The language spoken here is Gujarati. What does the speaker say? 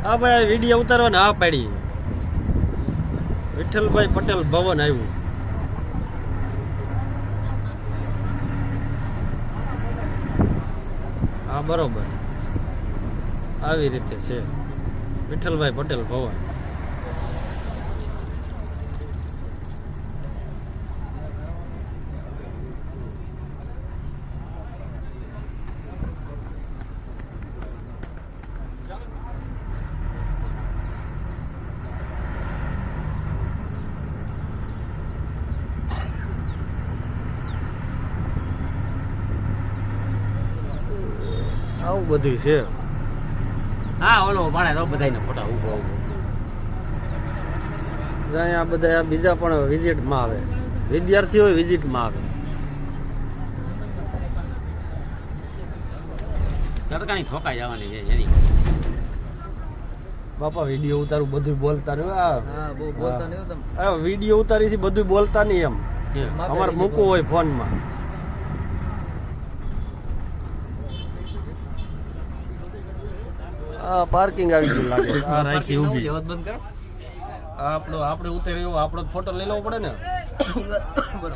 હા ભાઈ વિડીયો ઉતારવાને હા પાડી. વિઠ્ઠલભાઈ પટેલ ભવન આવ્યું. હા બરોબર આવી રીતે છે વિઠ્ઠલભાઈ પટેલ ભવન. આવું બધું છે. હા ઓલો પાડે તો બધાયના ફોટા ઉભો અહીંયા બધા બીજા પણ વિઝિટમાં આવે, વિદ્યાર્થીઓ વિઝિટમાં આવે. તડકાની ઠોકાઈ જવાની છે એની. બાપા વિડીયો ઉતારું બધું બોલતા રહ્યો. હા બહુ બોલતા નહીં તમે. આ વિડીયો ઉતારી છે બધું બોલતા નહીં એમ. અમારે મૂકવું હોય ફોનમાં. આ પાર્કિંગ આવી ગયું લાગે. આ રાખી ઊભી. બંધ કરો. આપણે ઉતાર્યો આપણો ફોટો લઈ લેવો પડે ને. બરોબર.